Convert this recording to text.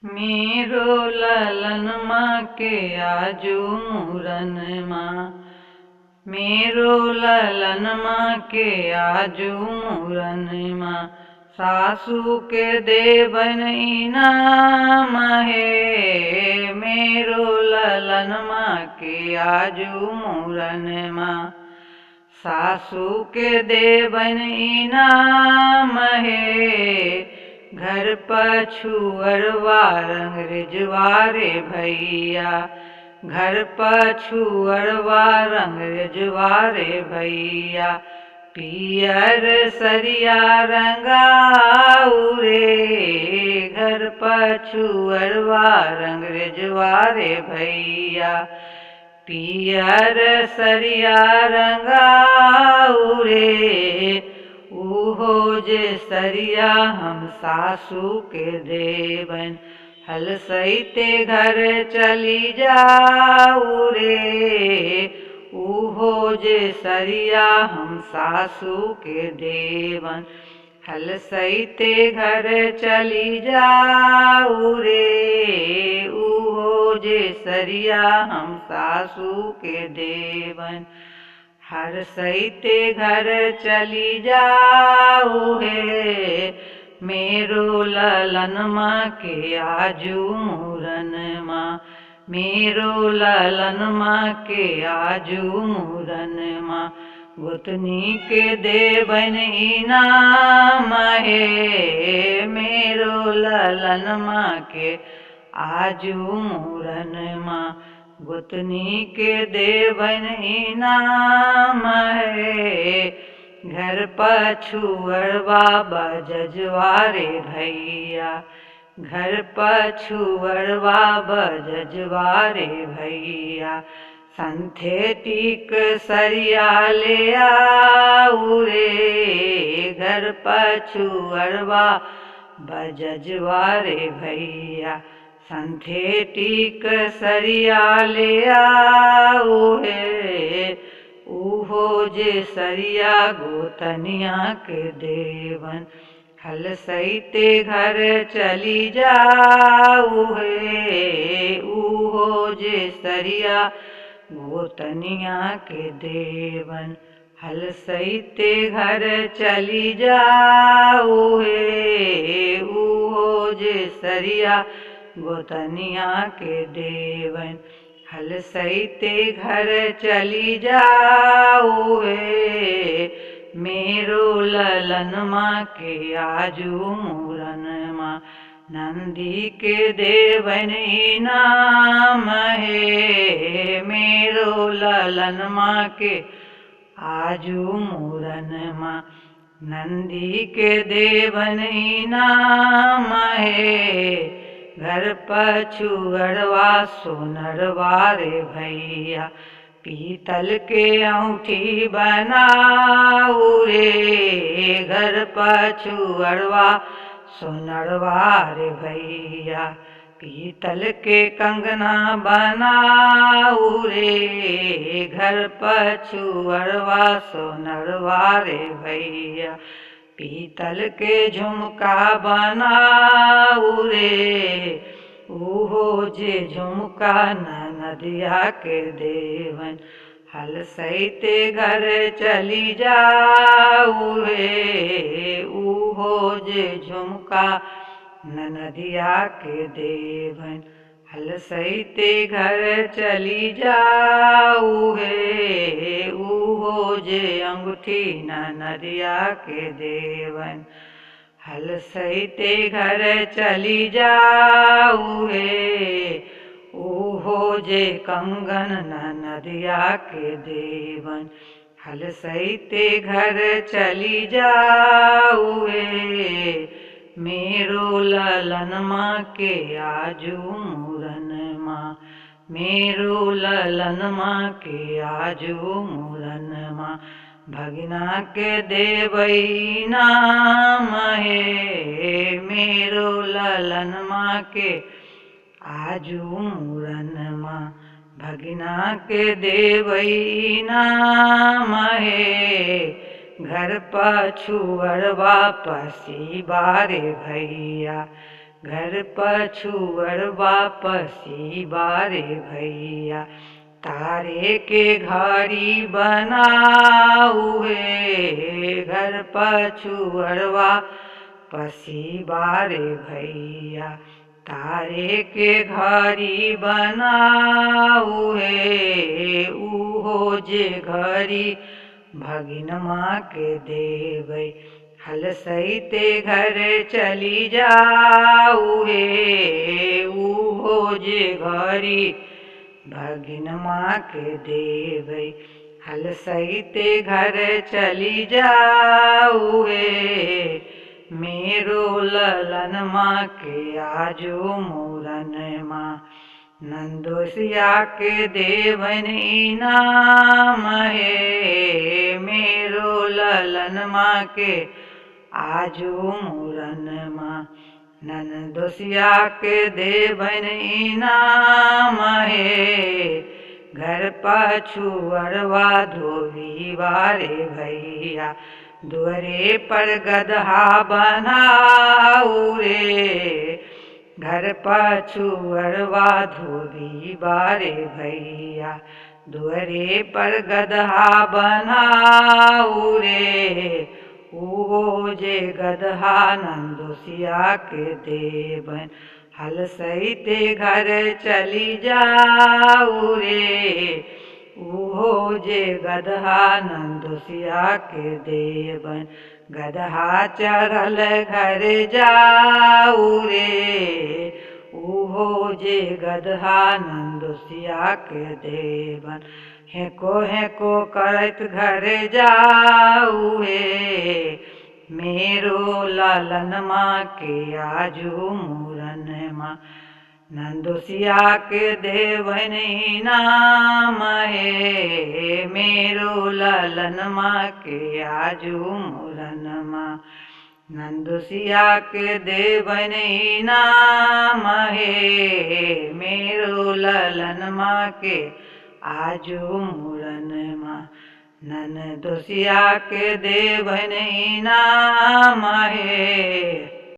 मेरो ललनमा के आजू मुरनमा, मेरो ललनमा के आजू मुरनमा, सासू के देवन इनाम है। मेरो ललनमा के आजू मुरनमा, सासू के देवन इनाम है। घर पछुअरवा रंग रिजवारे भैया, घर पछुअरवा रंग रिजवारे भैया, पियर सरिया रंगाऊ रे। घर पछुअरवा रंग रिजवारे भैया, पियर सरिया रंगाऊ रे। ऊहो जे सरिया हम सासू के देवन, हल सईते घर चली जाऊ रे। ऊहो जे सरिया हम सासू के देवन, हल सईते घर चली जाऊ रे। ऊहो जे सरिया हम सासू के देवन, हर सईते घर चली जाऊ है। मेरो ललनमा के आजू मुरनमा, मेरो ललनमा के आजू मुरनमा, गोतनी के देवन इनाम है। मेरो ललनमा के आजू मुरनमा, गोतनी के देवन इनाम है। घर पछुअरवा बजजवारे भैया, घर पछुअरवा बजजवारे भैया, सिंथेटिक सरिया ले आऊ रे। घर पछुअरवा बजजवारे भैया, सिंथेटिक सरिया ले आऊ है। ऊहो जे सरिया गोतनिया के देवन, हल सईते घर चली जाऊ है। ऊहो जे सरिया गोतनिया के देवन, हल सईते घर चली जाऊ है। ऊहो जे सरिया गोतनिया के देवन, हल सईते घर चली जाऊ है। मेरो ललनमा के आजू मुरनमा, नंदी के देवन इनाम है। मेरो ललनमा के आजू मुरनमा, नंदी के देवन इनाम है। घर पछुअरवा सोनरवा रे भैया, पीतल के औंठी बनाऊ रे। घर पछुअरवा सोनरवा रे भैया, पीतल के कंगना बनाऊ रे। घर पछुअरवा सोनरवा रे भैया, पीतल के झुमका बनाऊ रे। ऊहो जे झुमका ननदिया के देवन, हल सईते घर चली जाऊ रे। ऊहो जे झुमका ननदिया के देवन, हल सईते घर चली जाऊ है। ऊहो जे अंगूठी ननदिया के देवन, हल सईते घर चली जाऊ है। ऊहो जे कंगन ननदिया के देवन, हल सईते घर चली जाऊ है। मेरो ललनमा के आजू मुरनमा, मेरो ललनमा के आजू मुरनमा, भगिना के देवई नाम है। मेरो ललनमा के आजू मुरनमा, भगिना के देवई नाम है। घर पछुअरवा पसी बारे भैया, घर पछुअर वापसी बारे भैया तारे के घड़ी बनाऊ हे। घर पछुअर वापसी बारे भैया तारे के घड़ी बनाऊ हे। उहो जे घड़ी भगिनमा के देबै हल सहिते घर चली जाऊ हे। उहो जे घड़ी भगिनमा के देबै हल सहिते घर चली जाऊ हे। मेरो ललनमा के आजो मूरनमा नंदोसिया के देवन इनाम हे। मेरो ललनमा के आजो मूरनमा नंदोसिया के देवन इनाम हे। घर पछुअरवा धोबी बारे भैया दुअरे पर गदहा बनाऊ रे। घर पछुअरवा धोबी बारे भैया दुअरे पर गदहा बनाऊ रे। उहो जे गदहा नंदोसिया के देवन हल सहिते घर चली जाऊ रे। उहो जे गदहा नंदोसिया के देवन गदहा चढ़ल घर जाऊ रे। उहो जे गदहा नंदोसिया के देवन हेको हेको करत घर जाऊ हे। मेरो ललनमा के आजू मूरनमा नंदोसिया के देवन इनाम हे। मेरो ललनमा के आजू मूरनमा नंदोसिया के देवन इनाम हे। मेरो ललनमा के आजू मूरनमा नंदोसिया के देवन इनाम हे।